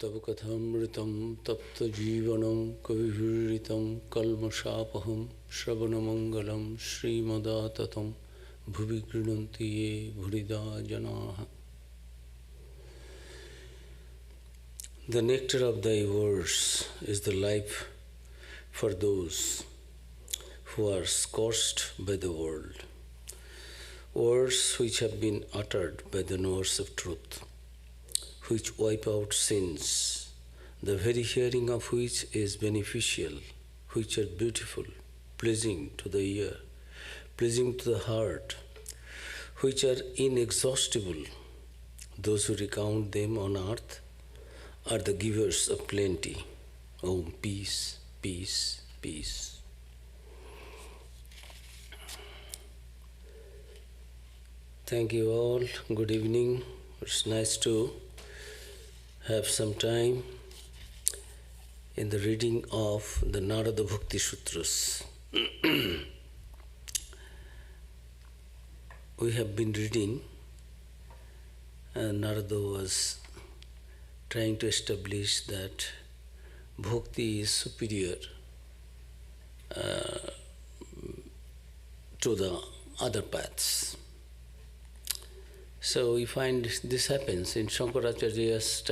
तव कथामृतं तप्त जीवनं कविभिरीडितं कल्मषापहं श्रवणमङ्गलं श्रीमदाततं भुवि गृह्णन्ति ये भूरिदा जनाः. The nectar of thy words is the life for those who are scorched by the world. Words which have been uttered by the knowers of truth, which wipe out sins, the very hearing of which is beneficial, which are beautiful, pleasing to the ear, pleasing to the heart, which are inexhaustible. Those who recount them on earth are the givers of plenty. Om, peace, peace, peace. Thank you all. Good evening. It's nice to have some time in the reading of the Narada Bhakti Sutras. We have been reading, and Narada was trying to establish that Bhakti is superior to the other paths. So we find this happens in Shankaracharya's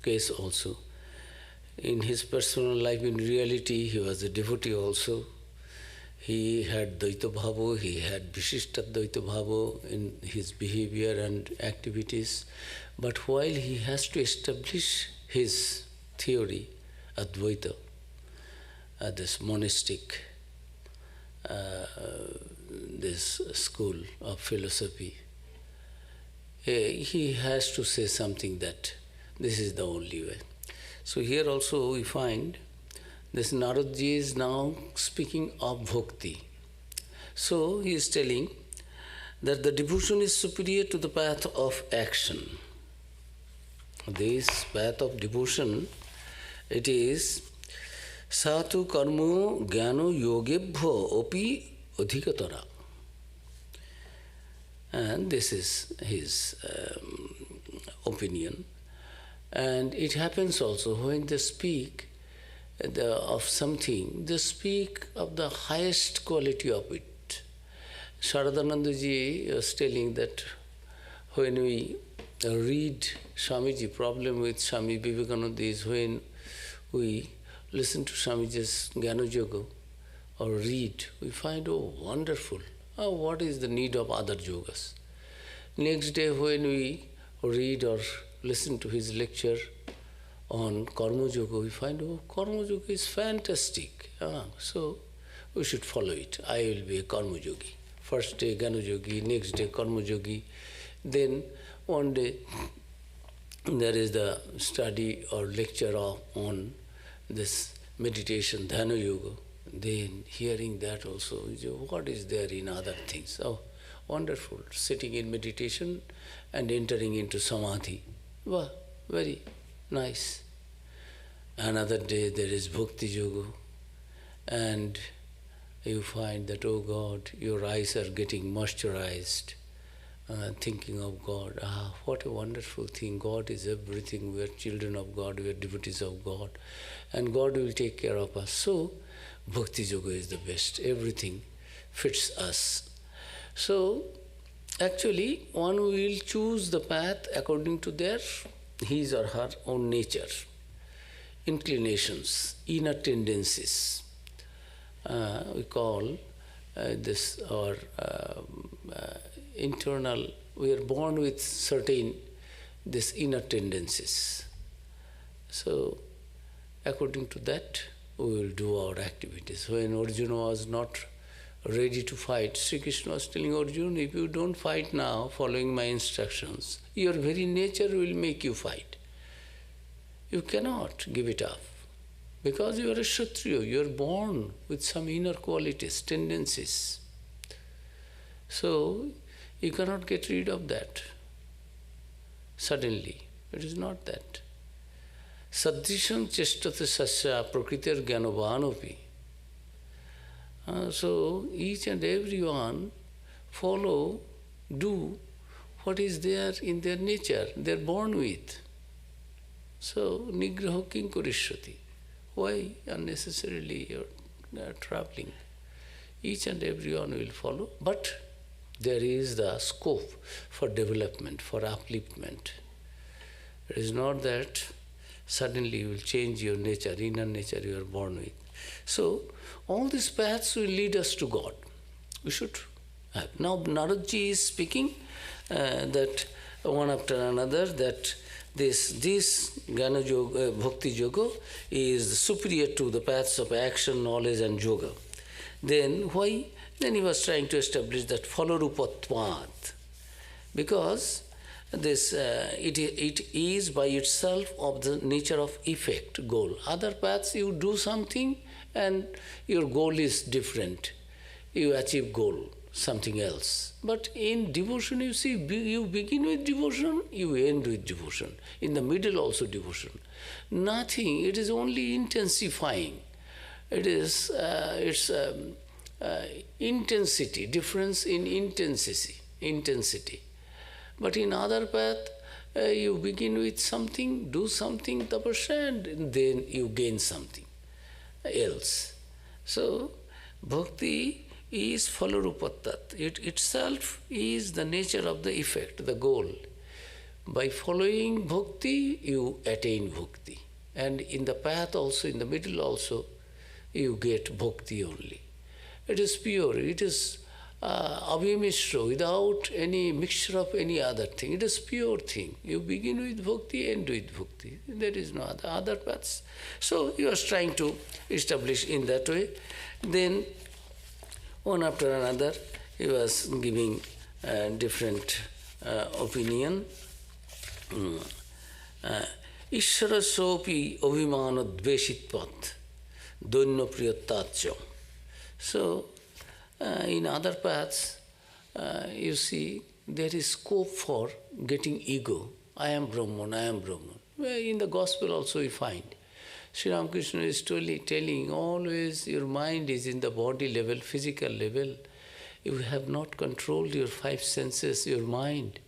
case also. In his personal life, in reality, he was a devotee also. He had Dvaita Bhava, he had Vishishta Dvaita Bhava in his behavior and activities. But while he has to establish his theory, Advaita, this monastic, this school of philosophy, he has to say something that this is the only way. So here also we find this Naradaji is now speaking of Bhakti. So he is telling that the devotion is superior to the path of action. This path of devotion, it is satu karmo jnano yogebhyo opi adhikatara. And this is his opinion. And it happens also when they speak of something, they speak of the highest quality of it. Sharadanandaji was telling that when we read Swamiji, problem with Swami Vivekananda is when we listen to Swamiji's Jnana Yoga or read, we find, oh, wonderful. Oh, what is the need of other yogas? Next day when we read or listen to his lecture on Karma Yoga, we find, oh, Karma Yoga is fantastic. So we should follow it. I will be a Karma Yogi. First day Jnana Yogi, next day Karma Yogi. Then one day there is the study or lecture on this meditation, Dhyana Yoga. Then hearing that also, what is there in other things? Oh, wonderful, sitting in meditation and entering into samadhi. Wow, very nice. Another day there is Bhakti Yoga, and you find that, oh God, your eyes are getting moisturized, thinking of God. What a wonderful thing. God is everything. We are children of God, we are devotees of God, and God will take care of us. So, Bhakti Yoga is the best. Everything fits us. So, actually, one will choose the path according to his or her own nature, inclinations, inner tendencies. We call this our internal, we are born with certain this inner tendencies. So, according to that, we will do our activities. When Arjuna was not ready to fight, Sri Krishna was telling Arjuna, if you don't fight now, following my instructions, your very nature will make you fight. You cannot give it up. Because you are a Kshatriya, you are born with some inner qualities, tendencies. So, you cannot get rid of that suddenly. It is not that. Sadrisham chestate sasya prakritir jnanavanopi. So each and everyone follow, do what is there in their nature, they are born with. So, nigraho king kurishyati. Why unnecessarily you're traveling? Each and everyone will follow, but there is the scope for development, for upliftment. It is not that suddenly you will change your nature, inner nature you are born with. So, all these paths will lead us to God. We should have. Now, Narada is speaking that one after another, that this Jnana Yoga, Bhakti Yoga is superior to the paths of action, knowledge and yoga. Then why? Then he was trying to establish that follow rupatvat. Because this it is by itself of the nature of effect, goal. Other paths you do something and your goal is different. You achieve goal, something else. But in devotion, you see, you begin with devotion, you end with devotion. In the middle also devotion. Nothing, it is only intensifying. It is, intensity, difference in intensity. But in other path, you begin with something, do something, tapasya, and then you gain something else. So, bhakti is phalarupattat. It itself is the nature of the effect, the goal. By following bhakti, you attain bhakti. And in the path also, in the middle also, you get bhakti only. It is pure, it is avimishra, without any mixture of any other thing. It is pure thing. You begin with bhakti, end with bhakti. There is no other paths. So he was trying to establish in that way. Then one after another, he was giving different opinion. Ishvara sopi avimana dveshitpat donya priyatatcha. So, in other paths, you see, there is scope for getting ego. I am Brahman, I am Brahman. Well, in the gospel also we find. Sri Ramakrishna is telling always your mind is in the body level, physical level. You have not controlled your five senses, your mind.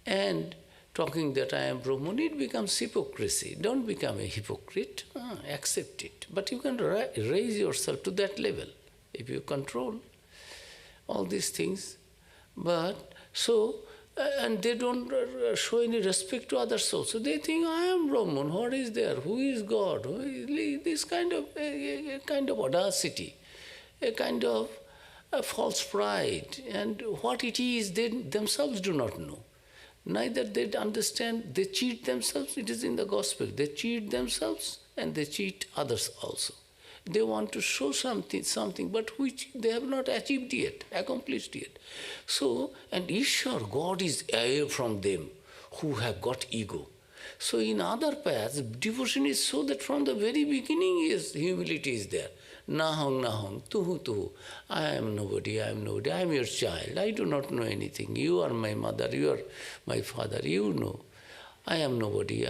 And talking that I am Brahman, it becomes hypocrisy. Don't become a hypocrite, accept it. But you can raise yourself to that level if you control all these things. But so, and they don't show any respect to others also. They think, I am Brahman, what is there? Who is God? Who is this kind of, a kind of audacity, a kind of a false pride. And what it is, they themselves do not know. Neither they understand, they cheat themselves, it is in the gospel. They cheat themselves and they cheat others also. They want to show something, but which they have not achieved yet, accomplished yet. So, and Ishwar, God is away from them who have got ego. So in other paths, devotion is so that from the very beginning humility is there. Nahang, tuhu. I am nobody, I am your child. I do not know anything. You are my mother, you are my father, you know. I am nobody,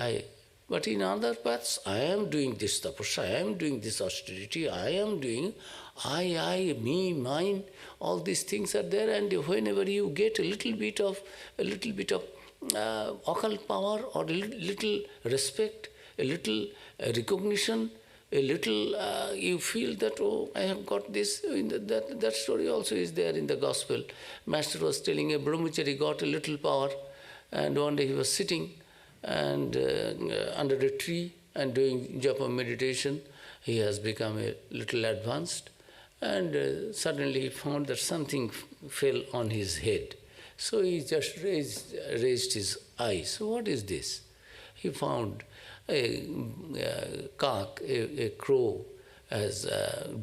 But in other paths, I am doing this tapasya, I am doing this austerity, I am doing I, me, mine, all these things are there, and whenever you get a little bit of occult power or a little respect, a little recognition, a little you feel that, oh, I have got this. That story also is there in the gospel. Master was telling a brahmachari got a little power, and one day he was sitting and under a tree and doing japa meditation. He has become a little advanced, and suddenly he found that something fell on his head. So he just raised his eyes. So what is this? He found a cock, a crow, has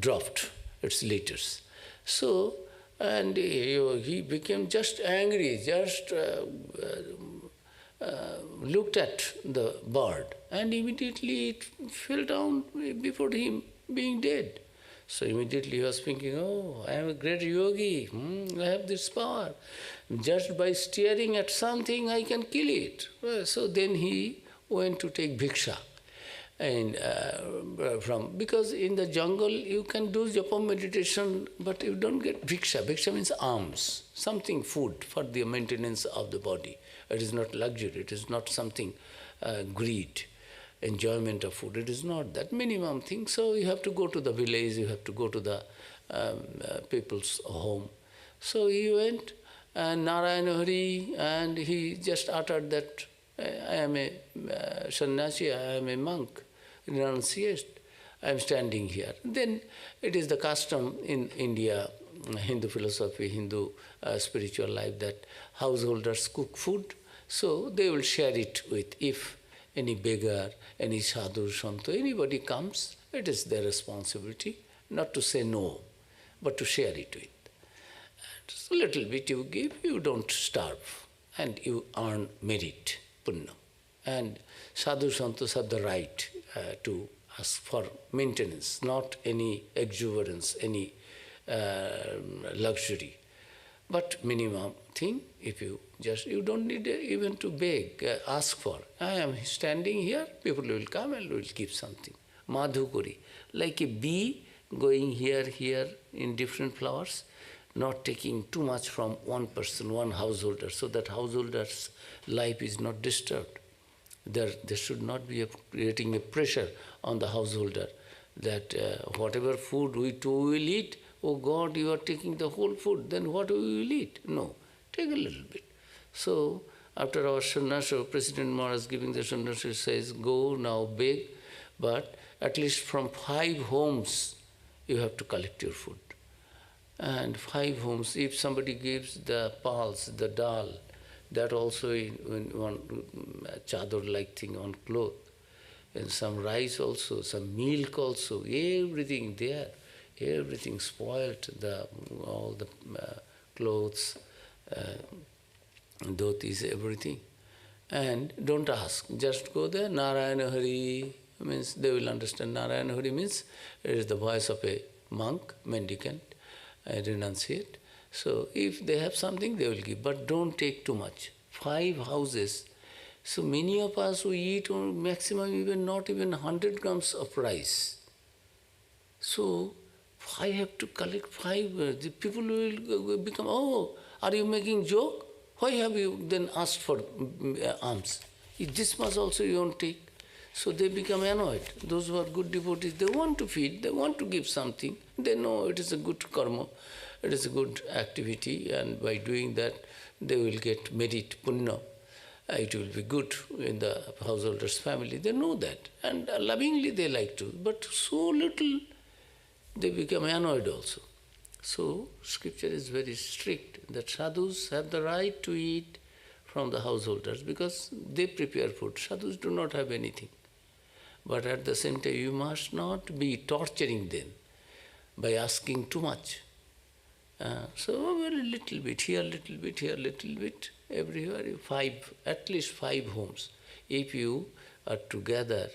dropped its litters. So, and he became just angry, just looked at the bird, and immediately it fell down before him, being dead. So immediately he was thinking, oh, I am a great yogi, I have this power. Just by staring at something, I can kill it. So then he went to take bhiksha. And because in the jungle you can do japa meditation, but you don't get bhiksha. Bhiksha means alms, something, food for the maintenance of the body. It is not luxury, it is not something greed. enjoyment of food. It is not that minimum thing. So you have to go to the village, you have to go to the people's home. So he went, and Narayana Hari, and he just uttered that, I am a sannyasi, I am a monk, renunciate, I am standing here. Then it is the custom in India, Hindu philosophy, Hindu spiritual life, that householders cook food, so they will share it with, if any beggar, any sadhu, santo, anybody comes, it is their responsibility not to say no, but to share it with. So little bit you give, you don't starve, and you earn merit, punya. And sadhu santos have the right to ask for maintenance, not any exuberance, any luxury. But minimum thing, if you don't need even to beg, ask for. I am standing here, people will come and will give something. Madhukuri, like a bee going here in different flowers, not taking too much from one person, one householder, so that householder's life is not disturbed. There should not be creating a pressure on the householder that whatever food we too will eat, oh God, you are taking the whole food, then what we will eat? No, take a little bit. So after our sannyasa, President Maharaj giving the sannyasa says, go now beg, but at least from 5 homes you have to collect your food. And 5 homes, if somebody gives the pulse, the dal, that also in one chador-like thing on cloth, and some rice also, some milk also, everything there, everything spoiled, all the clothes, dhotis, everything. And don't ask, just go there, Narayana Hari, means they will understand. Narayana Hari means it is the voice of a monk, mendicant, renunciate. So if they have something, they will give, but don't take too much. 5 houses. So many of us, we eat on maximum even not even 100 grams of rice. So I have to collect 5. The people will become, oh, are you making joke? Why have you then asked for alms? This much also you won't take. So they become annoyed. Those who are good devotees, they want to feed, they want to give something. They know it is a good karma, it is a good activity, and by doing that, they will get merit, punya. It will be good in the householder's family. They know that, and lovingly they like to. But so little, they become annoyed also. So scripture is very strict that sadhus have the right to eat from the householders because they prepare food. Sadhus do not have anything. But at the same time, you must not be torturing them by asking too much. So very little bit, here little bit, here little bit, everywhere, 5, at least 5 homes. If you are to gather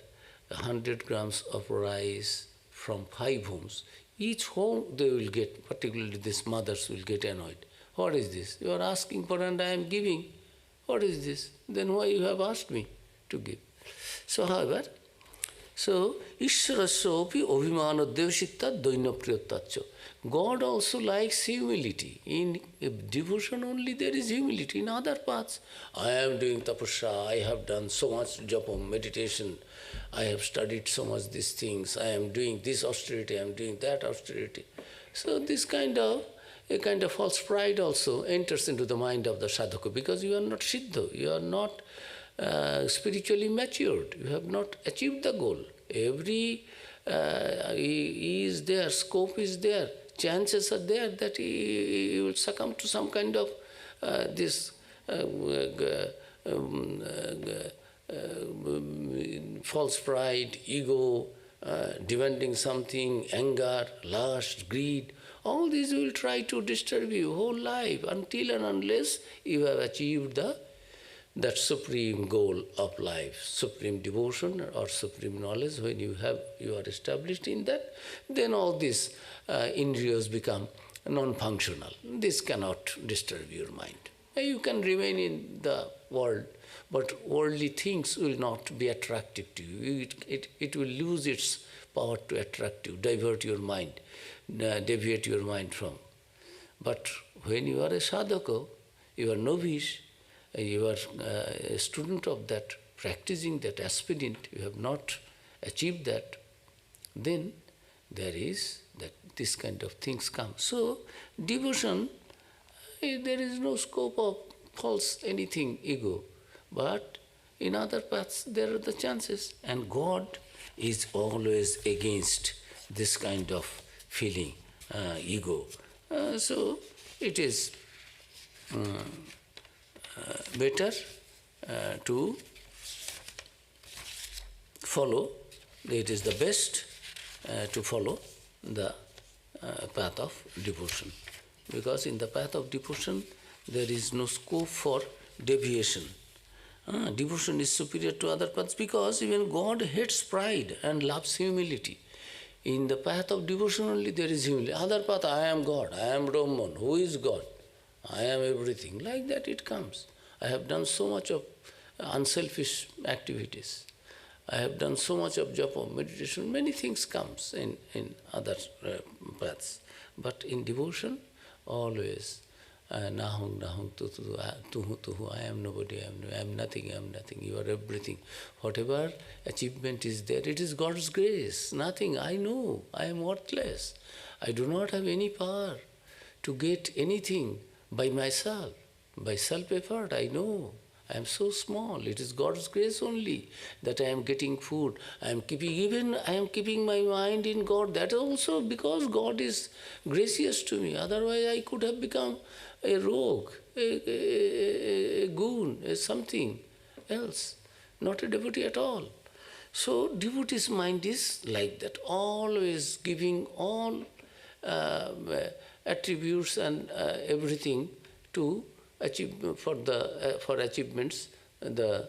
100 grams of rice from 5 homes, each home they will get, particularly these mothers will get annoyed. What is this? You are asking for and I am giving. What is this? Then why you have asked me to give? So however, Ishwarasya abhimana devashitta dainapriyotacha. God also likes humility. In devotion only there is humility. In other paths, I am doing tapasya, I have done so much japa, meditation, I have studied so much these things, I am doing this austerity, I am doing that austerity. So this a kind of false pride also enters into the mind of the sadhaka because you are not siddha, you are not spiritually matured, you have not achieved the goal. Every is there, scope is there, chances are there that he will succumb to some kind of this false pride, ego, demanding something, anger, lust, greed. All these will try to disturb you whole life until and unless you have achieved that supreme goal of life, supreme devotion or supreme knowledge. When you are established in that, then all these indriyas become non-functional. This cannot disturb your mind. You can remain in the world, but worldly things will not be attractive to you. It will lose its power to attract you, divert your mind, deviate your mind from. But when you are a sadhaka, you are novice, you are a student of that practicing that aspirant, you have not achieved that, then there is that this kind of things come. So devotion, there is no scope of false anything, ego. But in other paths there are the chances. And God is always against this kind of feeling, ego. So it is better to follow, it is the best to follow the path of devotion. Because in the path of devotion, there is no scope for deviation. Devotion is superior to other paths because even God hates pride and loves humility. In the path of devotion only there is humility. Other path, I am God, I am Brahman. Who is God? I am everything. Like that it comes. I have done so much of unselfish activities. I have done so much of japa, meditation, many things comes in other paths. But in devotion, always, nahung, tuhu, I am nobody, I am nothing, you are everything. Whatever achievement is there, it is God's grace, nothing. I know, I am worthless. I do not have any power to get anything by myself. By self-effort, I know. I am so small. It is God's grace only that I am getting food. I am keeping my mind in God. That also because God is gracious to me. Otherwise, I could have become a rogue, a goon, a something else, not a devotee at all. So, devotee's mind is like that, always giving all attributes and everything to achieve for achievements, the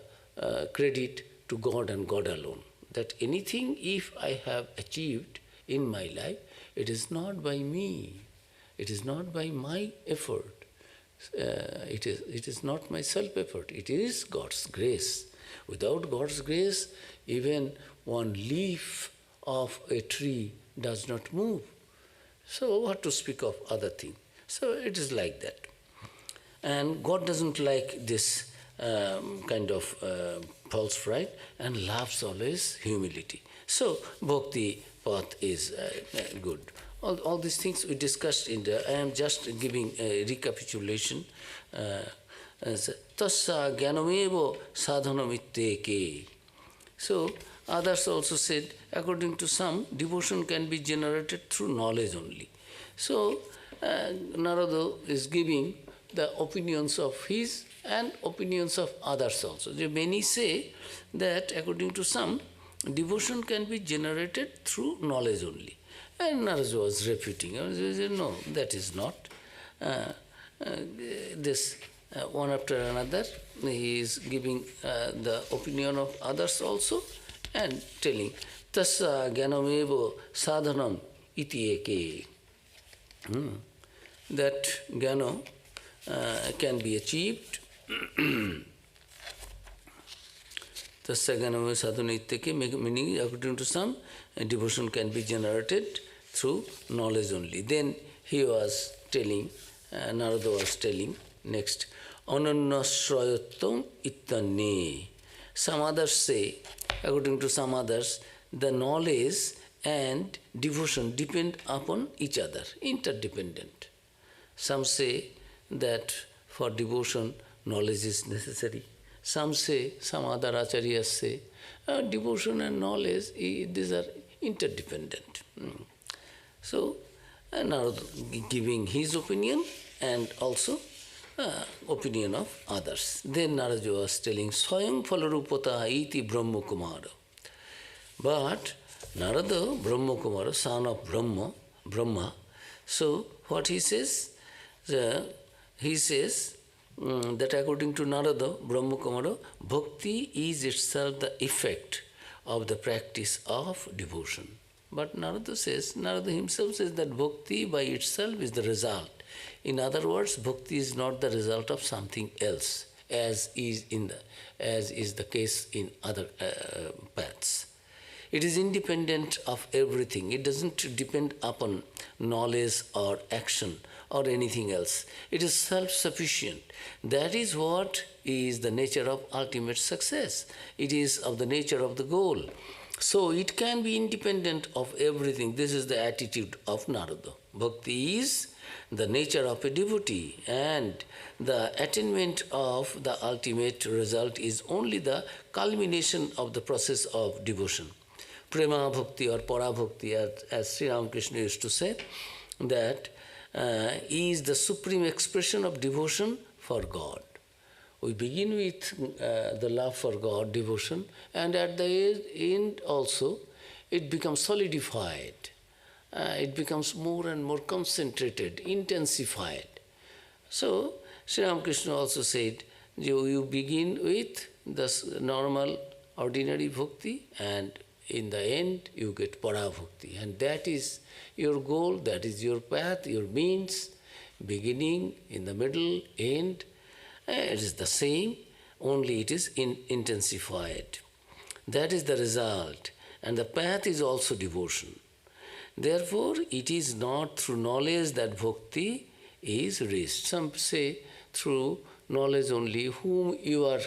credit to God and God alone. That anything if I have achieved in my life, it is not by me, it is not by my effort, it is not my self-effort, it is God's grace. Without God's grace, even one leaf of a tree does not move. So what to speak of other thing? So it is like that. And God doesn't like this kind of false pride and loves always humility. So Bhakti path is good. All these things we discussed in the, I am just giving a recapitulation. Tassa gyanamevo sadhanamitteke. So others also said, according to some, devotion can be generated through knowledge only. So Narada is giving the opinions of his and opinions of others also. Many say that according to some, devotion can be generated through knowledge only. And Narada was refuting. He said, no, that is not. This one after another, he is giving the opinion of others also and telling, Tassa gyanamevo sadhanam iti eke. That jnana can be achieved. Tasya jnanam sadhana ityake, meaning according to some, devotion can be generated through knowledge only. Then he was telling, Narada was telling next, ananyasrayattam ittanne. Some others say, according to some others, the knowledge and devotion depend upon each other, interdependent. Some say that for devotion, knowledge is necessary. Some say, some other acharyas say, devotion and knowledge, these are interdependent. So, Narada giving his opinion and also opinion of others. Then Narada was telling, Swayam phalarupata iti Brahma Kumara. But Narada, Brahma Kumara, son of Brahma, so what he says? He says that according to Narada, Brahma Kumara, Bhakti is itself the effect of the practice of devotion. But Narada himself says that Bhakti by itself is the result. In other words, Bhakti is not the result of something else, as is the case in other paths. It is independent of everything. It doesn't depend upon knowledge or action or anything else. It is self-sufficient. That is what is the nature of ultimate success. It is of the nature of the goal. So it can be independent of everything. This is the attitude of Narada. Bhakti is the nature of a devotee, and the attainment of the ultimate result is only the culmination of the process of devotion. Prema Bhakti or Para Bhakti, as Sri Ramakrishna used to say, that is the supreme expression of devotion for God. We begin with the love for God, devotion, and at the end also it becomes solidified. It becomes more and more concentrated, intensified. So, Sri Ramakrishna also said, you begin with the normal, ordinary bhakti, and in the end you get para bhakti. And that is your goal, that is your path, your means, beginning, in the middle, end. It is the same, only it is intensified. That is the result. And the path is also devotion. Therefore, it is not through knowledge that bhakti is reached. Some say through knowledge only whom you are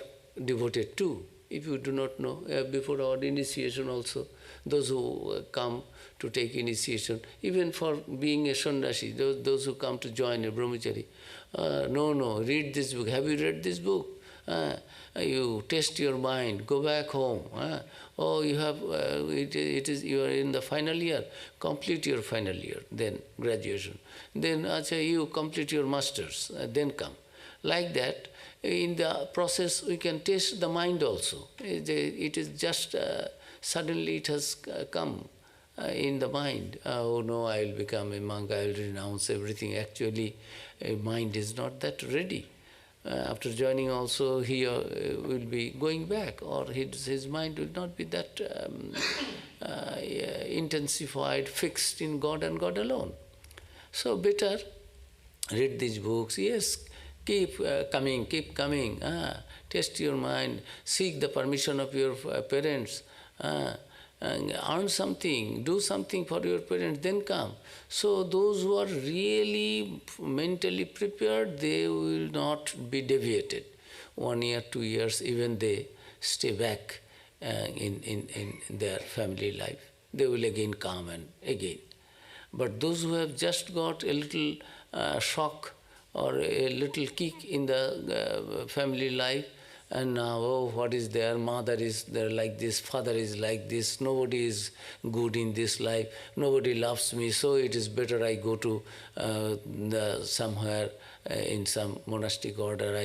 devoted to. If you do not know, before our initiation also, those who come to take initiation, even for being a sannyasi, those who come to join a brahmachari, no, read this book. Have you read this book? You test your mind, go back home. Oh, you have, you are in the final year, complete your final year, then graduation. Then you complete your masters, then come. Like that, in the process we can test the mind also. It is just, suddenly it has come in the mind. Oh no, I will become a monk, I will renounce everything. Actually, mind is not that ready. After joining also, he will be going back, or his mind will not be that intensified, fixed in God and God alone. So better read these books, yes, keep coming, test your mind, seek the permission of your parents, earn something, do something for your parents, then come. So those who are really mentally prepared, they will not be deviated. 1 year, 2 years, even they stay back in their family life. They will again come and again. But those who have just got a little shock or a little kick in the family life, and now, oh, what is there? Mother is there like this, father is like this, nobody is good in this life, nobody loves me, so it is better I go to somewhere in some monastic order,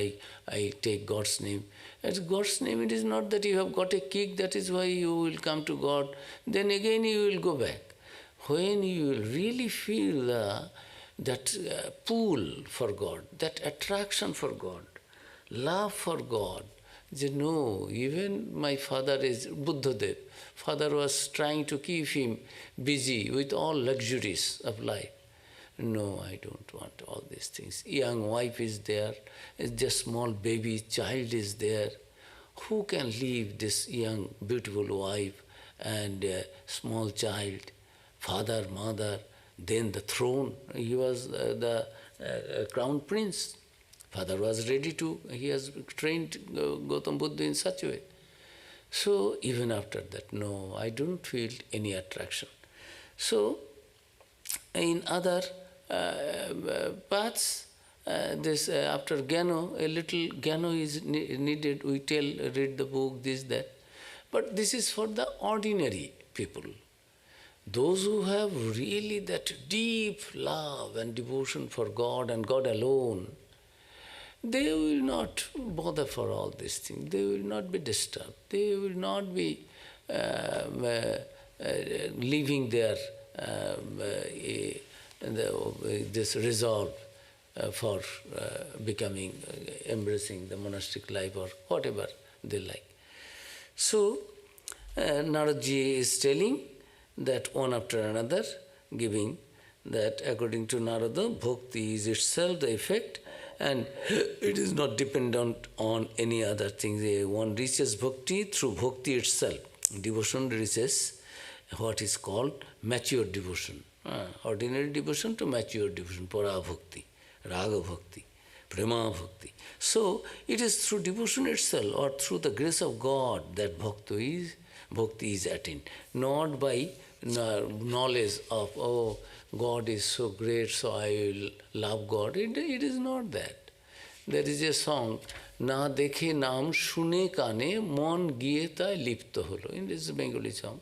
I take God's name. It's God's name, it is not that you have got a kick, that is why you will come to God, then again you will go back. When you will really feel that pull for God, that attraction for God, love for God. No, even my father is Buddhadev. Father was trying to keep him busy with all luxuries of life. No, I don't want all these things. Young wife is there, just small baby child is there. Who can leave this young, beautiful wife and small child, father, mother, then the throne? He was the crown prince. Father was ready to, he has trained Gautam Buddha in such a way. So even after that, no, I don't feel any attraction. So in other paths, after Gyano, a little Gyano is needed. We read the book, this, that. But this is for the ordinary people. Those who have really that deep love and devotion for God and God alone, they will not bother for all these things. They will not be disturbed. They will not be leaving their this resolve for becoming, embracing the monastic life or whatever they like. So, Naradaji is telling that one after another, giving that according to Narada, bhakti is itself the effect, and it is not dependent on any other thing. One reaches bhakti through bhakti itself. Devotion reaches what is called mature devotion. Ordinary devotion to mature devotion, para bhakti, raga bhakti, prema bhakti. So it is through devotion itself or through the grace of God that bhakti is attained, not by knowledge of, oh, God is so great, so I will love God. It is not that. There is a song, Na dekhe naam shune kane mon giye tai lipto holo. In this Bengali song,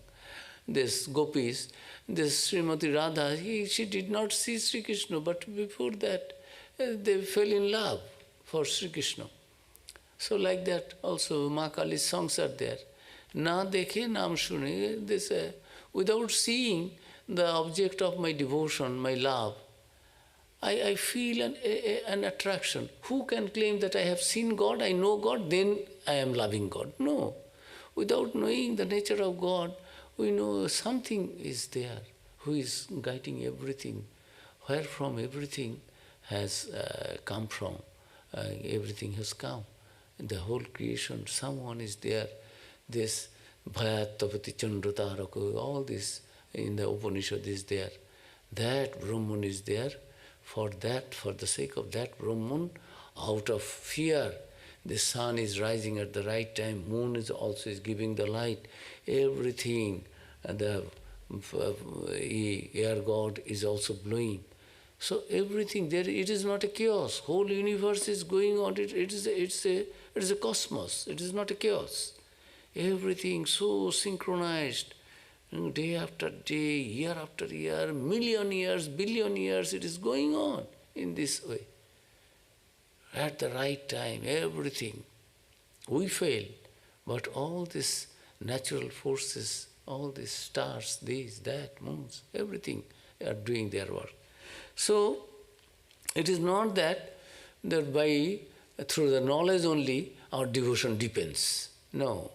this gopis, this Srimati Radha, she did not see Sri Krishna, but before that they fell in love for Sri Krishna. So like that also Ma Kali's songs are there. Na dekhe naam shune, they say, without seeing the object of my devotion, my love, I feel an attraction. Who can claim that I have seen God, I know God, then I am loving God? No. Without knowing the nature of God, we know something is there who is guiding everything, where from everything has come from. Everything has come. The whole creation, someone is there. This Bhayattapati Chandrataraka, all this in the Upanishad is there. That Brahman is there. For the sake of that Brahman, out of fear, the sun is rising at the right time, moon is also giving the light, everything, the air god is also blowing. So everything there, it is not a chaos. Whole universe is going on. It is a cosmos. It is not a chaos. Everything so synchronized. Day after day, year after year, million years, billion years, it is going on in this way. At the right time, everything. We fail, but all these natural forces, all these stars, these, that, moons, everything are doing their work. So, it is not that through the knowledge only our devotion depends. No.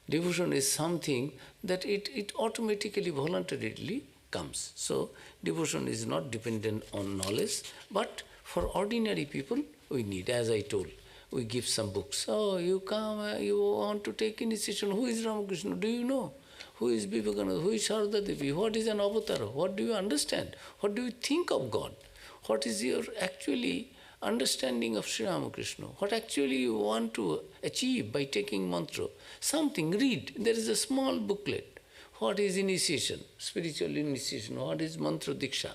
Devotion is something that it automatically, voluntarily comes. So, devotion is not dependent on knowledge, but for ordinary people, we need, as I told, we give some books. Oh, you come, you want to take initiation. Who is Ramakrishna? Do you know? Who is Vivekananda? Who is Sharada Devi? What is an avatar? What do you understand? What do you think of God? What is your actually understanding of Sri Ramakrishna? What actually you want to achieve by taking mantra? Something, read. There is a small booklet. What is initiation? Spiritual initiation. What is mantra diksha?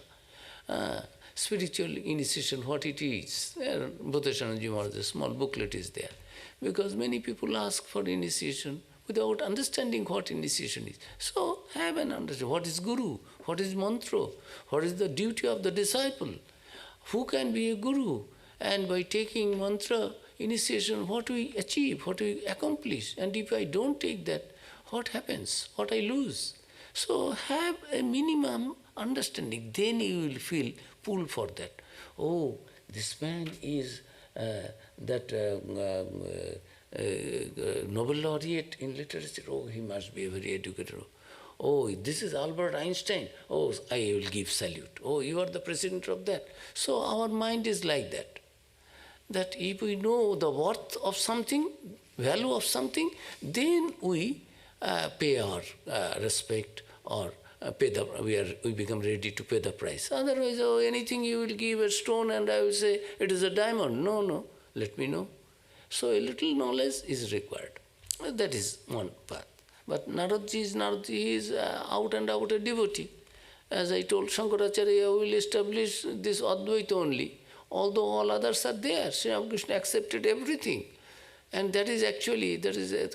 Spiritual initiation, what it is. Bhutashananji Maharaj, a small booklet is there. Because many people ask for initiation without understanding what initiation is. So have an understanding. What is guru? What is mantra? What is the duty of the disciple? Who can be a guru? And by taking mantra, initiation, what we achieve, what we accomplish. And if I don't take that, what happens? What I lose? So have a minimum understanding. Then you will feel pull for that. Oh, this man is Nobel laureate in literature. Oh, he must be a very educated. Oh, this is Albert Einstein. Oh, I will give salute. Oh, you are the president of that. So our mind is like that. That if we know the worth of something, value of something, then we pay our respect or we become ready to pay the price. Otherwise, oh, anything you will give a stone and I will say it is a diamond. No, let me know. So a little knowledge is required. That is one path. But Narada is out and out a devotee. As I told, Shankaracharya will establish this Advaita only. Although all others are there, Sri Ramakrishna accepted everything. And that is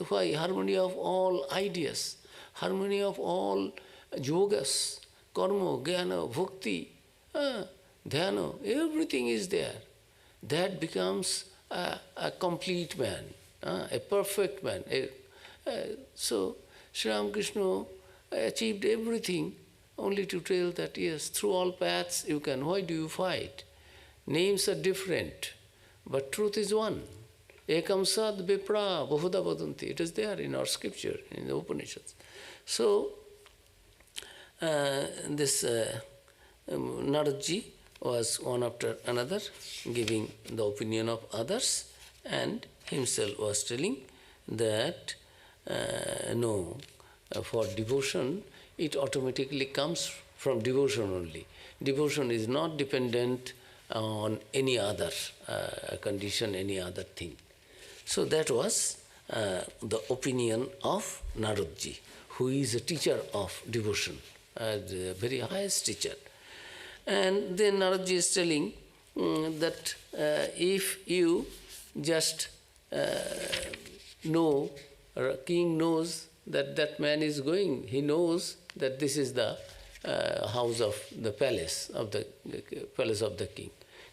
why harmony of all ideas, harmony of all yogas, karma, jnana, bhakti, dhyana, everything is there. That becomes a complete man, a perfect man. So Sri Ramakrishna achieved everything only to tell that yes, through all paths you can. Why do you fight? Names are different, but truth is one. Ekam sad vipra bahuda vadanti. It is there in our scripture, in the Upanishads. So, this Naradji was one after another giving the opinion of others, and himself was telling that no, for devotion it automatically comes from devotion only. Devotion is not dependent on any other condition, any other thing. So that was the opinion of Naradji, who is a teacher of devotion, the very highest teacher. And then Naradji is telling that if you just know, king knows that that man is going, he knows that this is the house of the palace of the king.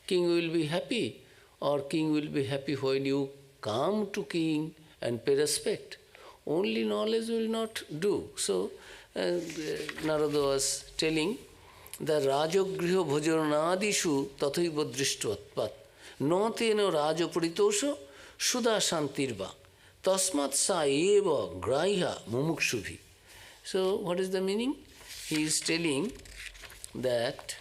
King will be happy, or king will be happy when you come to king and pay respect. Only knowledge will not do. So Narada was telling the Rajagriha bhajanadishu tathaiva drishtvatpat no tena rajapuritosha sudha shantirva tasmat sa eva grahya mumukshubhi. So what is the meaning? He is telling that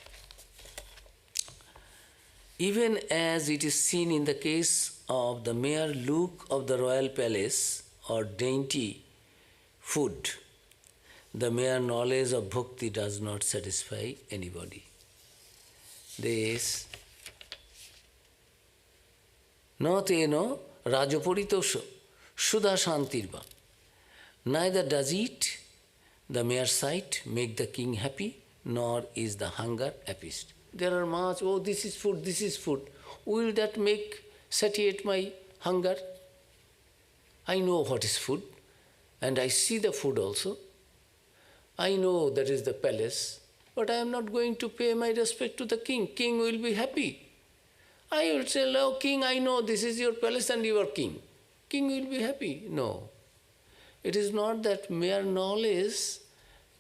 even as it is seen in the case of the mere look of the royal palace or dainty food, the mere knowledge of bhakti does not satisfy anybody. This no teno rajapuritosha sudha shantirva. Neither does it, the mere sight, make the king happy, nor is the hunger appeased. There are much, oh, this is food, this is food. Will that satiate my hunger? I know what is food, and I see the food also. I know that is the palace, but I am not going to pay my respect to the king. King will be happy. I will tell, oh, king, I know this is your palace and you are king. King will be happy. No. It is not that mere knowledge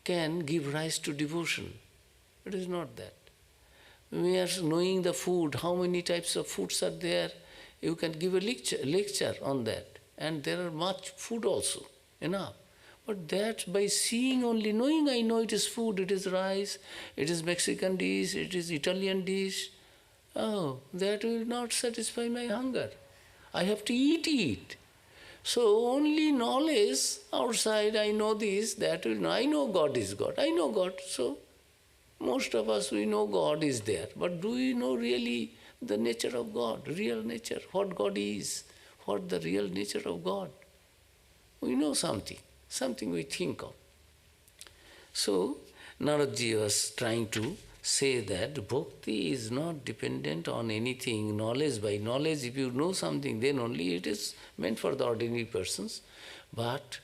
can give rise to devotion. It is not that. Mere knowing the food, how many types of foods are there, you can give a lecture on that. And there are much food also, enough. But that by seeing only, knowing I know it is food, it is rice, it is Mexican dish, it is Italian dish, oh, that will not satisfy my hunger. I have to eat it. So only knowledge outside, I know this, that will know. I know God is God. I know God. So most of us, we know God is there. But do we know really the nature of God, real nature, what God is, what the real nature of God? We know something we think of. So Naradji was trying to say that bhakti is not dependent on anything, knowledge. By knowledge, if you know something, then only it is meant for the ordinary persons. But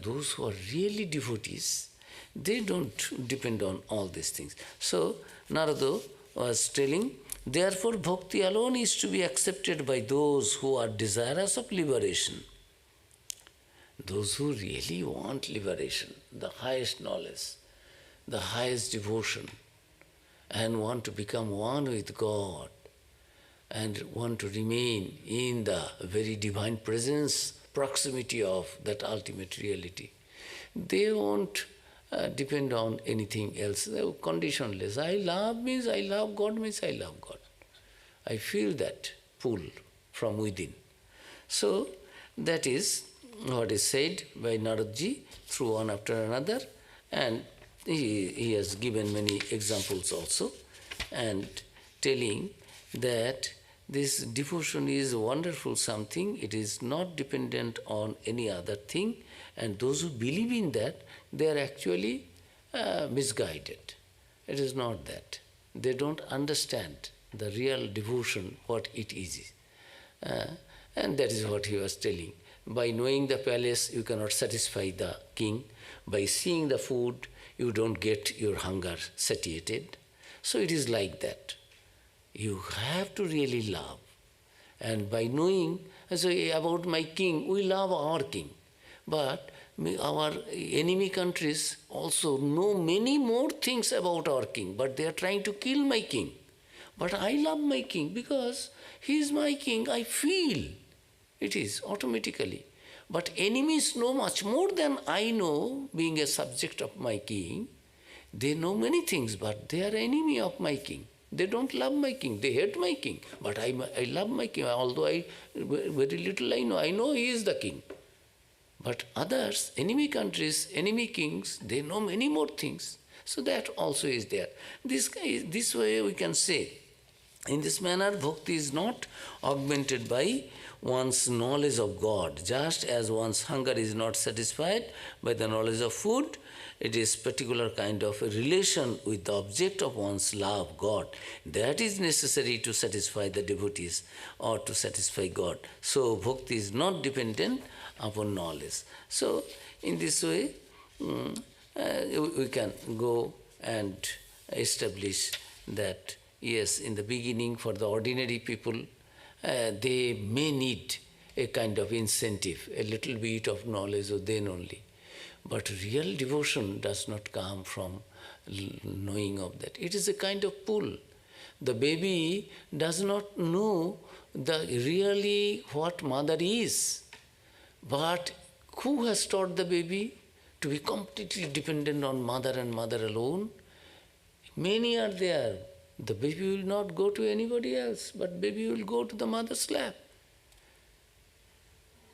those who are really devotees, they don't depend on all these things. So Narada was telling, therefore bhakti alone is to be accepted by those who are desirous of liberation. Those who really want liberation, the highest knowledge, the highest devotion, and want to become one with God, and want to remain in the very divine presence, proximity of that ultimate reality. They won't depend on anything else. They are conditionless. I love means I love God means I love God. I feel that pull from within. So that is what is said by Naradji through one after another, and he has given many examples also, and telling that this devotion is wonderful something, it is not dependent on any other thing, and those who believe in that, they are actually misguided. It is not that. They don't understand the real devotion, what it is. And that is what he was telling. By knowing the palace, you cannot satisfy the king. By seeing the food, you don't get your hunger satiated. So it is like that. You have to really love. And by knowing, so about my king, we love our king. But our enemy countries also know many more things about our king, but they are trying to kill my king. But I love my king because he is my king, I feel. It is automatically. But enemies know much more than I know, being a subject of my king. They know many things, but they are enemy of my king. They don't love my king, they hate my king. But I love my king, although very little I know he is the king. But others, enemy countries, enemy kings, they know many more things. So that also is there. This way we can say, in this manner, bhakti is not augmented by one's knowledge of God. Just as one's hunger is not satisfied by the knowledge of food, it is particular kind of a relation with the object of one's love, God. That is necessary to satisfy the devotees or to satisfy God. So bhakti is not dependent upon knowledge. So in this way, we can go and establish that, yes, in the beginning for the ordinary people, they may need a kind of incentive, a little bit of knowledge or then only. But real devotion does not come from knowing of that. It is a kind of pull. The baby does not know really what mother is. But who has taught the baby to be completely dependent on mother and mother alone? Many are there. The baby will not go to anybody else, but baby will go to the mother's lap.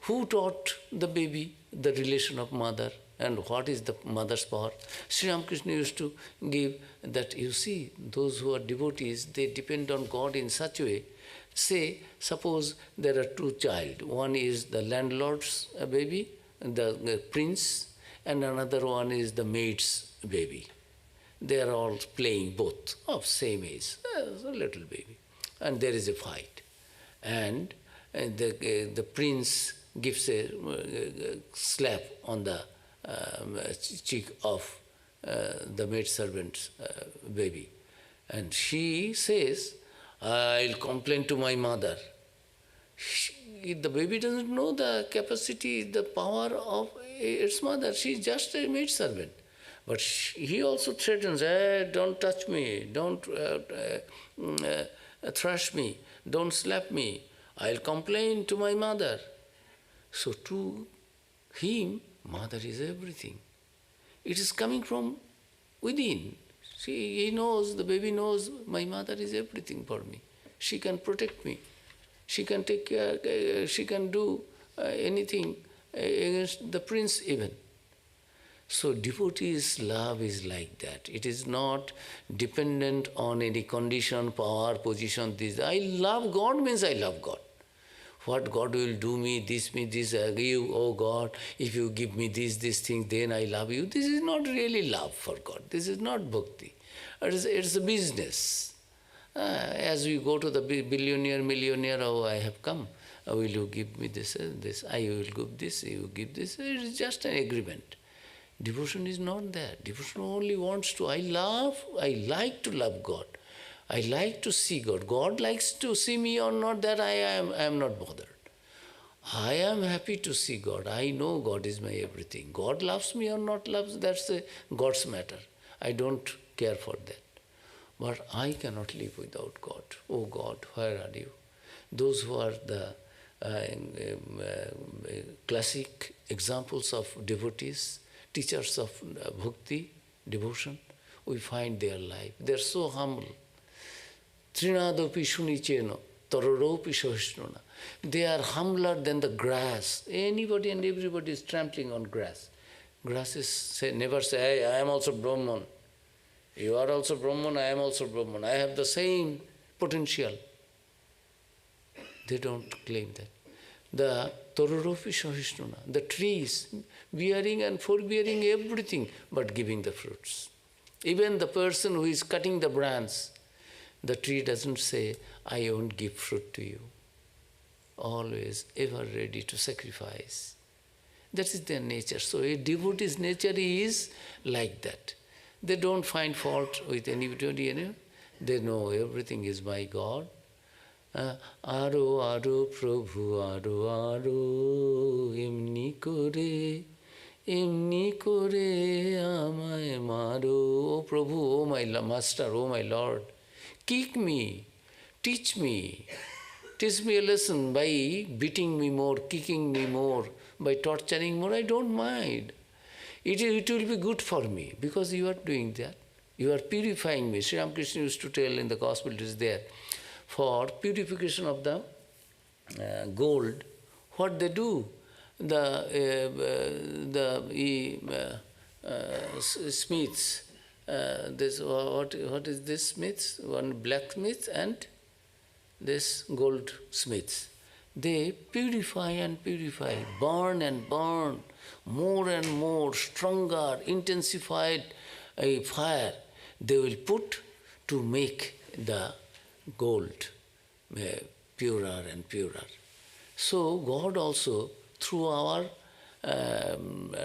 Who taught the baby the relation of mother and what is the mother's power? Sri Ramakrishna used to give that, you see, those who are devotees, they depend on God in such a way. Say, suppose there are two children. One is the landlord's baby, the prince, and another one is the maid's baby. They are all playing both of same age, a little baby. And there is a fight. And the prince gives a slap on the cheek of the maidservant's baby. And she says, I'll complain to my mother. The baby doesn't know the capacity, the power of its mother. She's just a maidservant. But he also threatens, don't touch me, don't thrash me, don't slap me. I'll complain to my mother. So to him, mother is everything. It is coming from within. He knows, the baby knows, my mother is everything for me. She can protect me. She can take care, she can do anything against the prince even. So devotee's love is like that. It is not dependent on any condition, power, position, this. I love God means I love God. What God will do me, this, you, oh God, if you give me this thing, then I love you. This is not really love for God. This is not bhakti. It's a business. As we go to the billionaire, millionaire, oh, I have come. Will you give me this? I will give this, you give this. It is just an agreement. Devotion is not that. Devotion only wants to, I like to love God. I like to see God. God likes to see me or not, that I am not bothered. I am happy to see God. I know God is my everything. God loves me or not loves, that's God's matter. I don't care for that. But I cannot live without God. Oh God, where are you? Those who are the classic examples of devotees, teachers of bhakti, devotion, we find their life. They are so humble. Trinadopi shunicheno, toropi shohishnuna. They are humbler than the grass. Anybody and everybody is trampling on grass. Grasses never say, hey, I am also Brahman. You are also Brahman, I am also Brahman. I have the same potential. They don't claim that. The Tororopi Shohishnuna, the trees, bearing and forbearing everything, but giving the fruits. Even the person who is cutting the branch, the tree doesn't say, I won't give fruit to you. Always, ever ready to sacrifice. That is their nature. So a devotee's nature is like that. They don't find fault with anybody. They know everything is by God. Aro aro prabhu aro aro emni kore amay maro. Oh Prabhu, oh my Master, oh my Lord, kick me, teach me a lesson by beating me more, kicking me more, by torturing more. I don't mind. It will be good for me because you are doing that. You are purifying me. Sri Ramakrishna used to tell in the Gospel, it is there. For purification of the gold, what they do? smiths, this what is this smiths? One blacksmith and this goldsmiths. They purify and purify, burn and burn, more and more, stronger, intensified a fire they will put to make the gold purer and purer. So God also, through our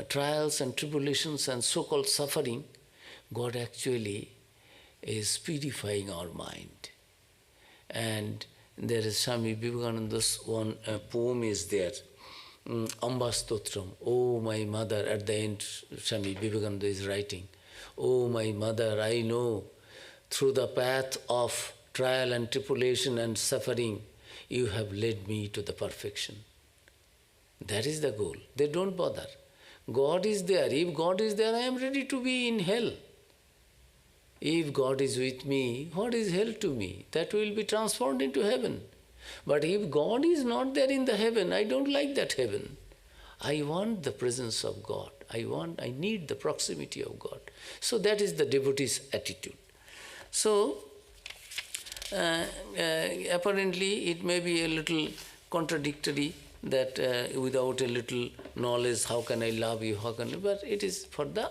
trials and tribulations and so-called suffering, God actually is purifying our mind. And there is Swami Vivekananda's one poem is there, Amba Stotram, oh my mother, at the end Swami Vivekananda is writing, oh my mother, I know through the path of trial and tribulation and suffering, you have led me to the perfection. That is the goal. They don't bother. God is there. If God is there, I am ready to be in hell. If God is with me, what is hell to me? That will be transformed into heaven. But if God is not there in the heaven, I don't like that heaven. I want the presence of God. I need the proximity of God. So that is the devotee's attitude. So, apparently it may be a little contradictory that without a little knowledge, how can I love you, but it is for the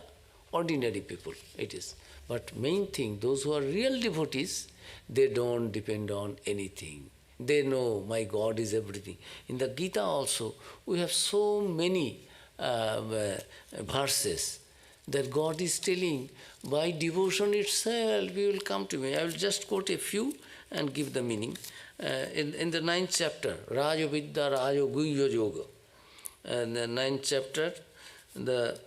ordinary people, it is. But main thing, those who are real devotees, they don't depend on anything. They know my God is everything. In the Gita also, we have so many verses that God is telling, by devotion itself you will come to me. I will just quote a few and give the meaning. In the 9th chapter, Raja Vidya Raja Guhya Yoga. And the 9th chapter, the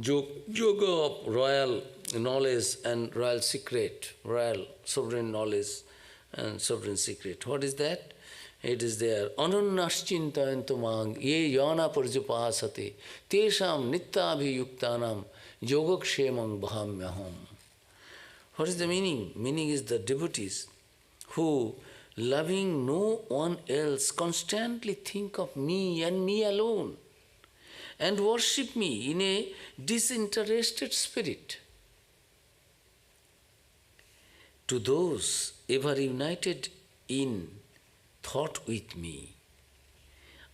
yoga of royal knowledge and royal secret, royal sovereign knowledge and sovereign secret. What is that? It is there. Anannaschintayantumang ye yana parjupasate tesham nityabhiyuktanam yogakshemam bhahamyaham. What is the meaning? Meaning is the devotees who, loving no one else, constantly think of me and me alone and worship me in a disinterested spirit. To those ever united in thought with me,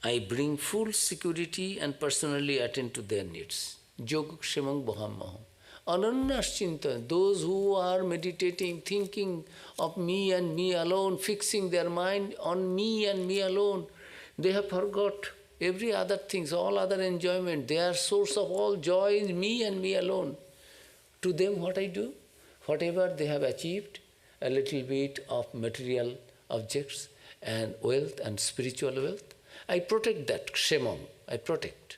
I bring full security and personally attend to their needs. Yogakshemam bhahamaham. Anannaschinta, those who are meditating, thinking of me and me alone, fixing their mind on me and me alone, they have forgot every other things, all other enjoyment. Their source of all joy is me and me alone. To them what I do? Whatever they have achieved, a little bit of material objects and wealth and spiritual wealth, I protect that, kshemam, I protect.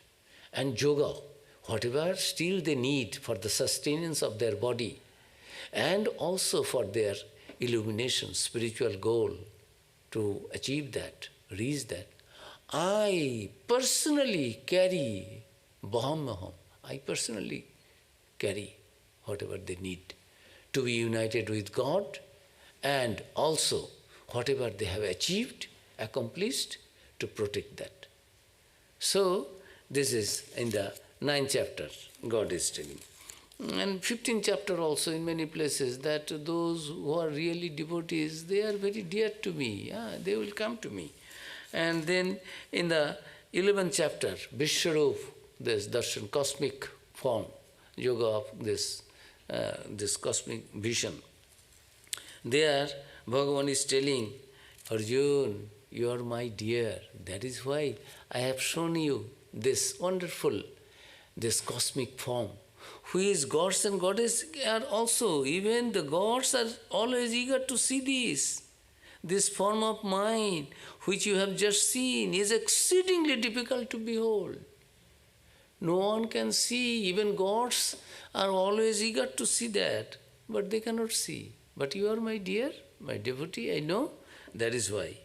And yoga, whatever still they need for the sustenance of their body and also for their illumination, spiritual goal, to achieve that, reach that, I personally carry bhahamaham. I personally carry whatever they need to be united with God and also whatever they have achieved, accomplished, to protect that. So, this is in the 9th chapter, God is telling. And 15th chapter also in many places, that those who are really devotees, they are very dear to me, they will come to me. And then in the 11th chapter, Vishwarup, this darshan, cosmic form, yoga of this cosmic vision. There, Bhagavan is telling, Arjun, you are my dear. That is why I have shown you this wonderful, this cosmic form. Who is gods and goddesses are also, even the gods are always eager to see this. This form of mine, which you have just seen, is exceedingly difficult to behold. No one can see, even gods are always eager to see that, but they cannot see. But you are my dear, my devotee, I know, that is why.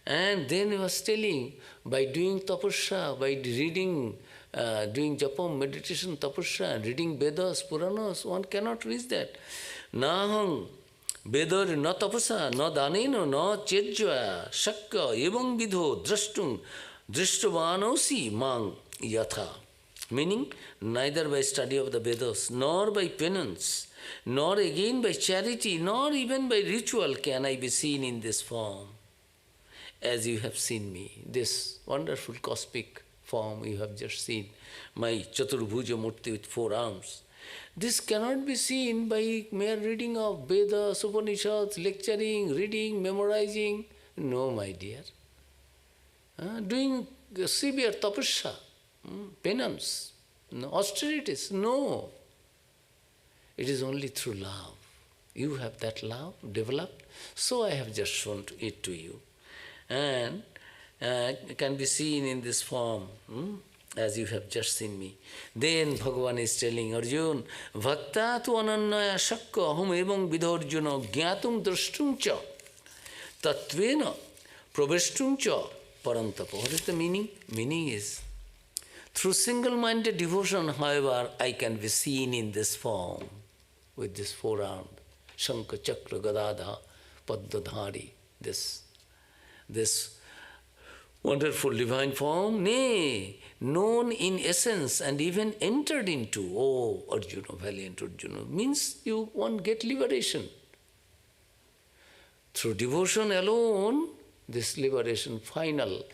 And then he was telling, by doing tapasya, by reading, doing japam, meditation, tapasya, reading Vedas, Puranas, one cannot reach that. Nahang Vedar na tapasa, na daneno, na chejya, shakya, evam vidho, drashtung, Drishtavanosi mang yatha. Meaning, neither by study of the Vedas, nor by penance, nor again by charity, nor even by ritual can I be seen in this form, as you have seen me, this wonderful cosmic form you have just seen, my Chaturbhuja Murti with 4 arms. This cannot be seen by mere reading of Vedas, Upanishads, lecturing, reading, memorizing. No, my dear. Doing severe tapasya, penance, no, austerities, no. It is only through love. You have that love developed, so I have just shown it to you. And can be seen in this form, as you have just seen me. Then Bhagavan is telling Arjuna, Bhakta tu anannaya shakka aham evam vidharjuna gyatum drashtum cha tatvena praveshtum cha parantapa. What is the meaning? Meaning is, through single-minded devotion, however, I can be seen in this form, with this 4 arms, Shankha, Chakra, Gadadha, Paddadhari, this wonderful divine form, nay, known in essence and even entered into. Oh, Arjuna, valiant Arjuna, means you won't get liberation. Through devotion alone, this liberation, final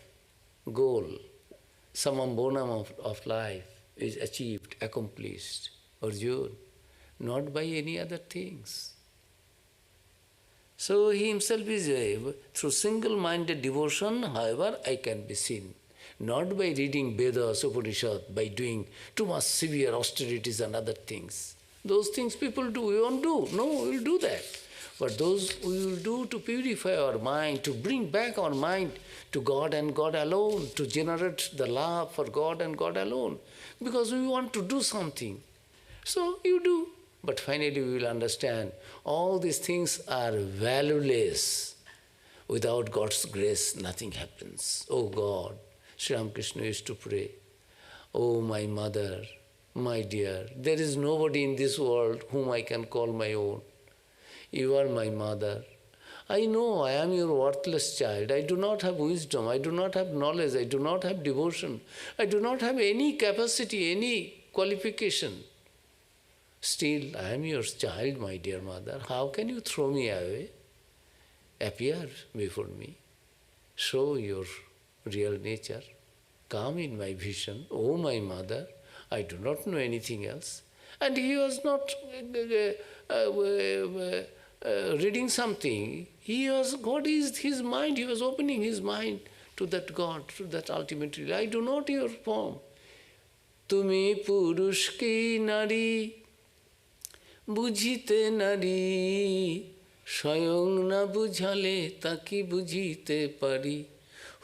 goal, summum bonum of life is achieved, accomplished. Arjuna, not by any other things. So he himself is through single-minded devotion, however, I can be seen. Not by reading Vedas, Upanishads, by doing too much severe austerities and other things. Those things people do, we won't do. No, we will do that. But those we will do to purify our mind, to bring back our mind to God and God alone, to generate the love for God and God alone. Because we want to do something. So you do. But finally we will understand all these things are valueless. Without God's grace, nothing happens. Oh God, Sri Ramakrishna used to pray, oh my mother, my dear, there is nobody in this world whom I can call my own. You are my mother. I know I am your worthless child. I do not have wisdom. I do not have knowledge. I do not have devotion. I do not have any capacity, any qualification. Still, I am your child, my dear mother. How can you throw me away? Appear before me. Show your real nature. Come in my vision. Oh, my mother, I do not know anything else. And he was not reading something. God is his mind. He was opening his mind to that God, to that ultimate reality. I do not your form. Tumi purush ki nari বুঝিতে নারী স্বয়ং না বুঝালে তাকি বুঝিতে পারি.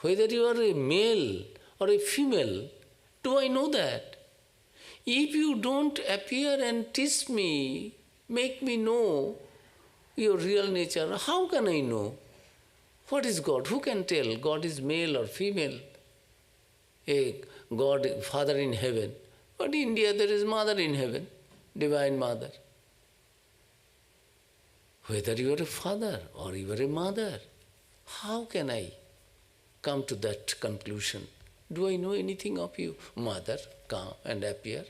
Whether you are a male or a female, do I know that? If you don't appear and teach me, make me know your real nature, how can I know? What is God? Who can tell God is male or female? A God, Father in heaven. But in India there is Mother in heaven, Divine Mother. Whether you are a father or you are a mother, how can I come to that conclusion? Do I know anything of you? Mother, come and appear.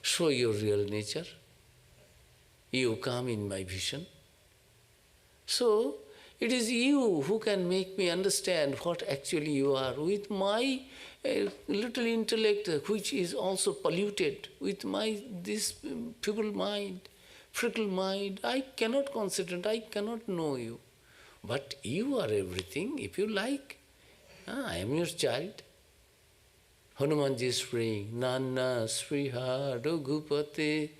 Show your real nature. You come in my vision. So, it is you who can make me understand what actually you are. With my little intellect, which is also polluted, with this feeble mind, fickle mind, I cannot concentrate, I cannot know you. But you are everything, if you like. I am your child. Hanumanji is praying, Nana Sriha Raghupate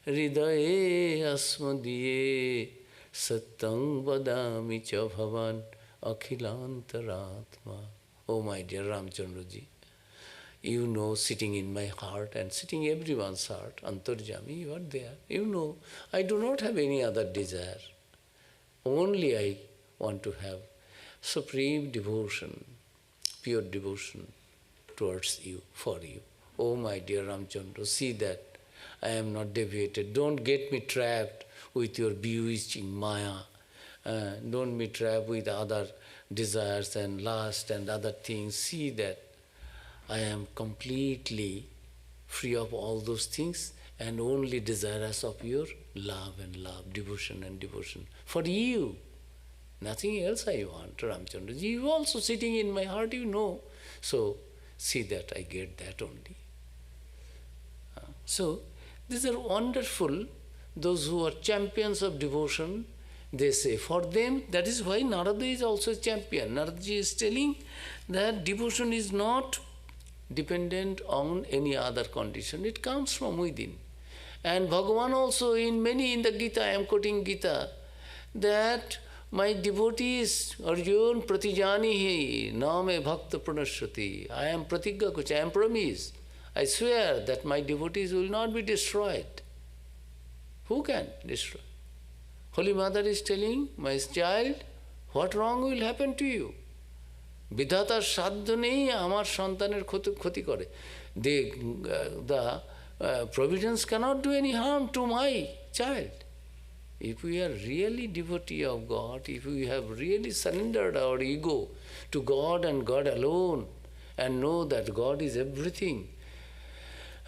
Hridaye Asmadiye Sattang Vadami Cha Bhavan Akhilantaratma. Oh my dear Ramchandraji, you know, sitting in my heart and sitting everyone's heart, Antarjami, you are there. You know, I do not have any other desire. Only I want to have supreme devotion, pure devotion towards you, for you. Oh my dear Ramchandra, see that I am not deviated. Don't get me trapped with your bewitching Maya Don't be trapped with other desires and lust and other things. See that I am completely free of all those things and only desirous of your love and love, devotion and devotion. For you, nothing else I want, Ramchandra. You also sitting in my heart, you know. So, see that I get that only. So, these are wonderful, those who are champions of devotion, they say. For them, that is why Narada is also a champion. Narada is telling that devotion is not dependent on any other condition. It comes from within. And Bhagavan also in the Gita, I am quoting Gita, that my devotees, Arjun pratijanihi name bhakta pranashrati. I am pratigya kuch, I am promise. I swear that my devotees will not be destroyed. Who can destroy? Holy Mother is telling, my child, what wrong will happen to you? Vidhataর সাধ্য নেই আমার সন্তানের ক্ষতি করে. The providence cannot do any harm to my child. If we are really devotee of God, if we have really surrendered our ego to God and God alone, and know that God is everything,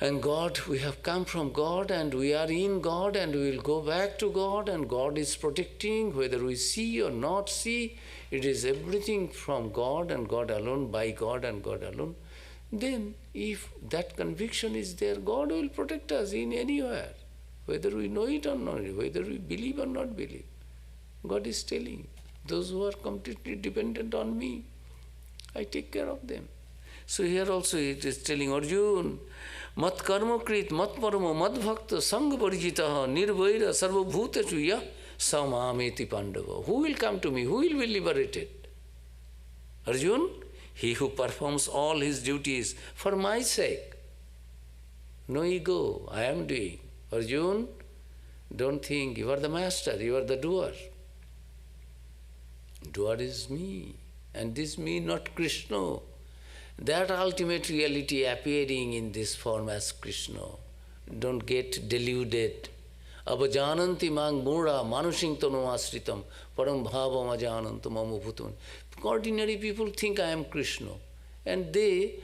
and God, we have come from God and we are in God and we will go back to God and God is protecting, whether we see or not see, it is everything from God and God alone, by God and God alone. Then, if that conviction is there, God will protect us in anywhere, whether we know it or not, whether we believe or not believe. God is telling, those who are completely dependent on me, I take care of them. So here also it is telling Arjun, mat karmakrit, mat paramo, mat bhakta, sangha parijitaha, nirvaira, sarvabhutechu yah samameti pandava. Who will come to me? Who will be liberated? Arjun, he who performs all his duties for my sake. No ego, I am doing. Arjun, don't think you are the master, you are the doer. Doer is me, and this me, not Krishna. That ultimate reality appearing in this form as Krishna. Don't get deluded. Abhajananti mang mura manusing tanu asritam param bhavam ajanantam amubhutam. Ordinary people think I am Krishna, and they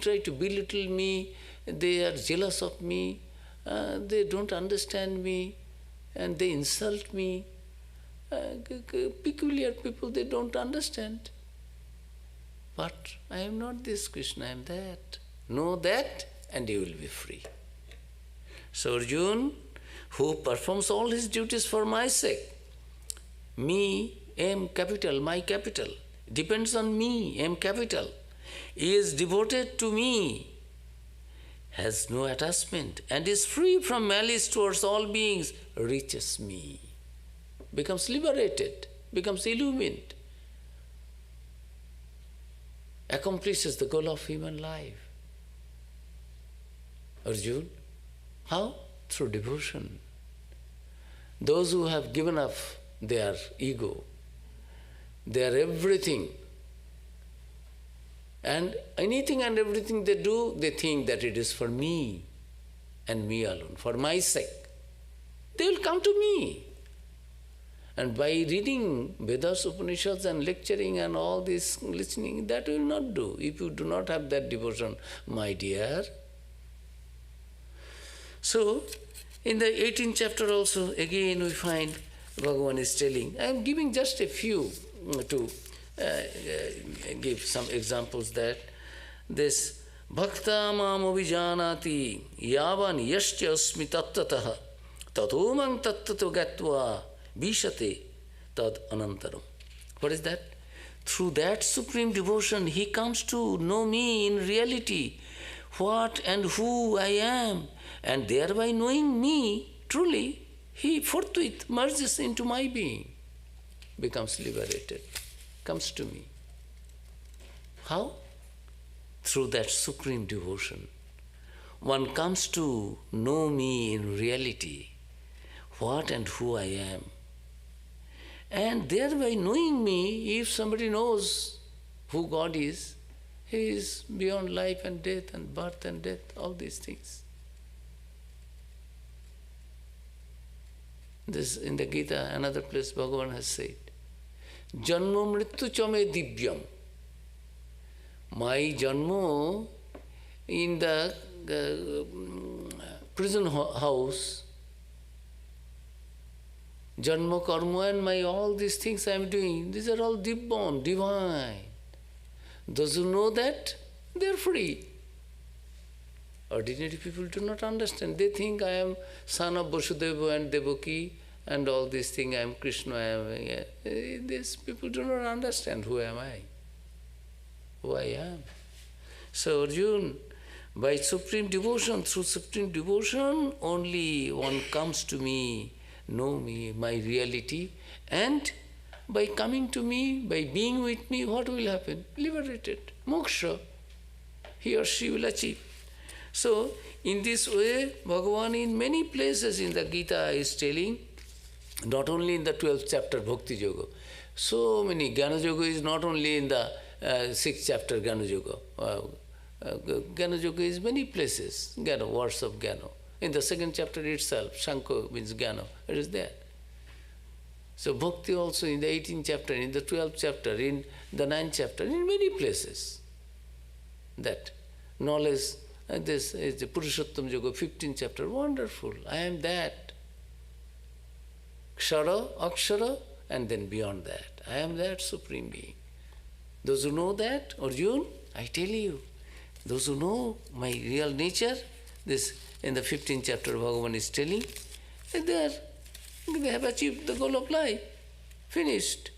try to belittle me, they are jealous of me, they don't understand me, and they insult me. Peculiar people, they don't understand. But I am not this Krishna, I am that. Know that and you will be free. So Arjun, who performs all his duties for my sake, me, M capital, my capital, depends on me, M capital, is devoted to me, has no attachment, and is free from malice towards all beings, reaches me, becomes liberated, becomes illumined, accomplishes the goal of human life. Arjun, how? Through devotion. Those who have given up their ego, their everything, and anything and everything they do, they think that it is for me and me alone, for my sake. They will come to me. And by reading Vedas, Upanishads and lecturing and all this listening, that will not do. If you do not have that devotion, my dear. So, in the 18th chapter also, again we find Bhagavan is telling, I am giving just a few to give some examples that this Bhakta mam abhijanati yavan yascha asmi tattataha tatomang tattato gatva Vishate tad anantaram. What is that? Through that supreme devotion, he comes to know me in reality, what and who I am, and thereby knowing me truly, he forthwith merges into my being, becomes liberated, comes to me. How? Through that supreme devotion. One comes to know me in reality, what and who I am. And thereby knowing me, if somebody knows who God is, he is beyond life and death and birth and death, all these things. This in the Gita, another place Bhagavan has said, Janma mrityu chame divyam. My janma in the prison house, janma karma and my all these things I am doing, these are all divyam, divine. Those who know that, they are free. Ordinary people do not understand. They think I am son of Vasudeva and Devaki and all these things, I am Krishna, I am... These people do not understand who am I, who I am. So Arjuna, by supreme devotion, through supreme devotion, only one comes to me, know me, my reality, and by coming to me, by being with me, what will happen? Liberated, moksha, he or she will achieve. So, in this way, Bhagavan in many places in the Gita is telling, not only in the 12th chapter, Bhakti Yoga, so many, Jnana Yoga is not only in the 6th chapter, Jnana Yoga. Jnana Yoga is many places, Jnana, words of Jnana. In the 2nd chapter itself, Shankha means Jnana, it is there. So Bhakti also in the 18th chapter, in the 12th chapter, in the 9th chapter, in many places, that knowledge. This is the Purushottam Yoga, 15th chapter, wonderful. I am that. Kshara, Akshara, and then beyond that. I am that Supreme Being. Those who know that, Arjuna, I tell you, those who know my real nature, this in the 15th chapter Bhagavan is telling, they have achieved the goal of life. Finished.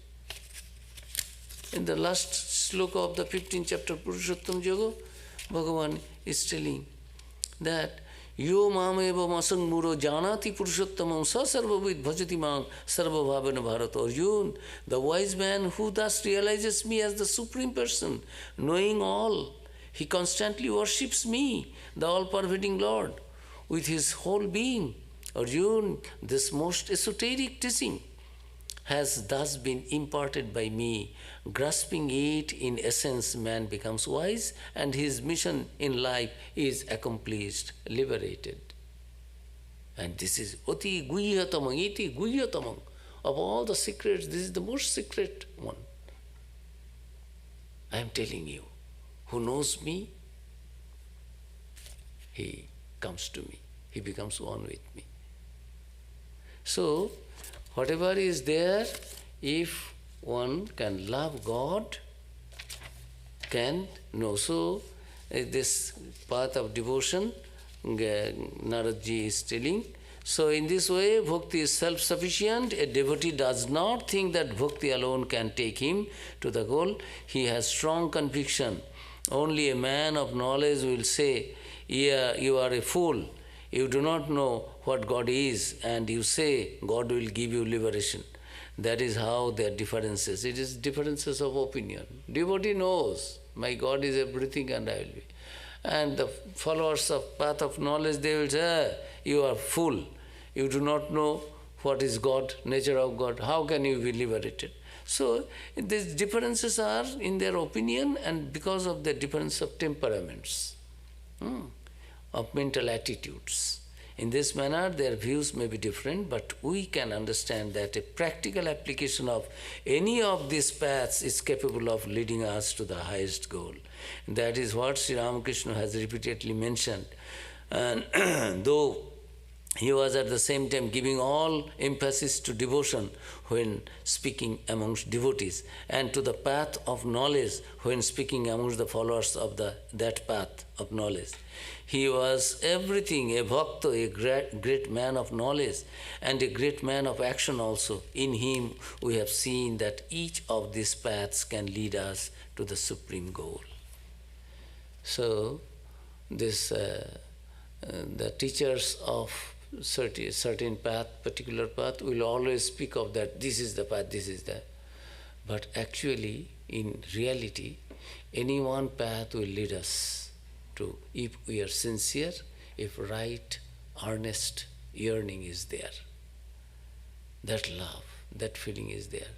In the last sloka of the 15th chapter Purushottam Yoga, Bhagavan is telling that Yo mameva masang muro janati purushottamam sa sarvavid bhajati mang sarvabhavana bharata. Arjuna, the wise man who thus realizes me as the Supreme Person, knowing all, he constantly worships me, the all-pervading Lord, with his whole being. Arjuna, this most esoteric teaching has thus been imparted by me. Grasping it, in essence, man becomes wise and his mission in life is accomplished, liberated. And this is Oti Guhyatamang, Iti Guhyatamang. Of all the secrets, this is the most secret one. I am telling you, who knows me, he comes to me, he becomes one with me. So, whatever is there, if one can love God, can know. So, this path of devotion, Narada is telling. So, in this way, bhakti is self-sufficient. A devotee does not think that bhakti alone can take him to the goal. He has strong conviction. Only a man of knowledge will say, yeah, you are a fool. You do not know what God is, and you say God will give you liberation. That is how there are differences. It is differences of opinion. Devotee knows, my God is everything and I will be. And the followers of path of knowledge, they will say, you are fool. You do not know what is God, nature of God. How can you be liberated? So, these differences are in their opinion and because of the difference of temperaments, of mental attitudes. In this manner, their views may be different, but we can understand that a practical application of any of these paths is capable of leading us to the highest goal. That is what Sri Ramakrishna has repeatedly mentioned. And though he was at the same time giving all emphasis to devotion when speaking amongst devotees, and to the path of knowledge when speaking amongst the followers of that path of knowledge. He was everything, a bhakta, a great man of knowledge and a great man of action also. In him we have seen that each of these paths can lead us to the supreme goal. So, this the teachers of certain path, particular path, will always speak of that, this is the path, this is that. But actually, in reality, any one path will lead us to, if we are sincere, if right, earnest yearning is there. That love, that feeling is there.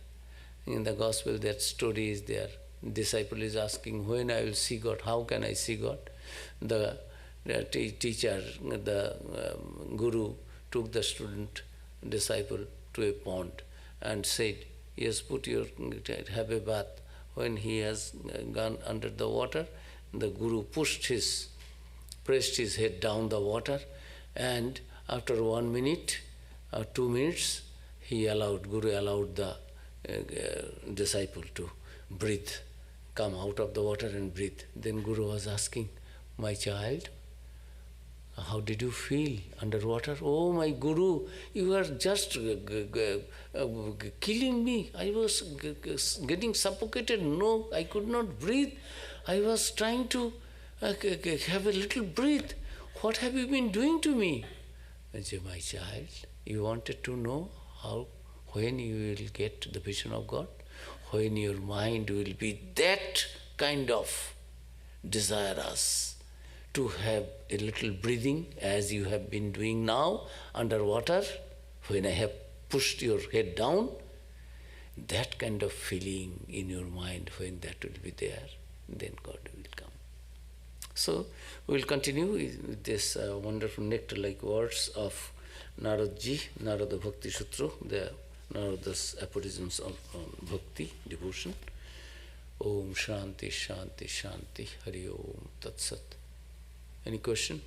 In the gospel, that story is there. Disciple is asking, when I will see God, how can I see God? The teacher, the guru took the student disciple to a pond and said, yes, have a bath. When he has gone under the water, the Guru pressed his head down the water, and after 1 minute or 2 minutes, Guru allowed the disciple to breathe, come out of the water and breathe. Then Guru was asking, my child, how did you feel underwater? Oh, my Guru, you were just killing me. I was getting suffocated. No, I could not breathe. I was trying to have a little breath. What have you been doing to me? I said, my child, you wanted to know when you will get the vision of God? When your mind will be that kind of desirous to have a little breathing as you have been doing now underwater, when I have pushed your head down, that kind of feeling in your mind, when that will be there, then God will come. So we will continue with this wonderful nectar-like words of Narada-ji, Narada Bhakti Sutra, the Narada's aphorisms on bhakti, devotion. Om Shanti Shanti Shanti Hari Om Tat Sat. Any question?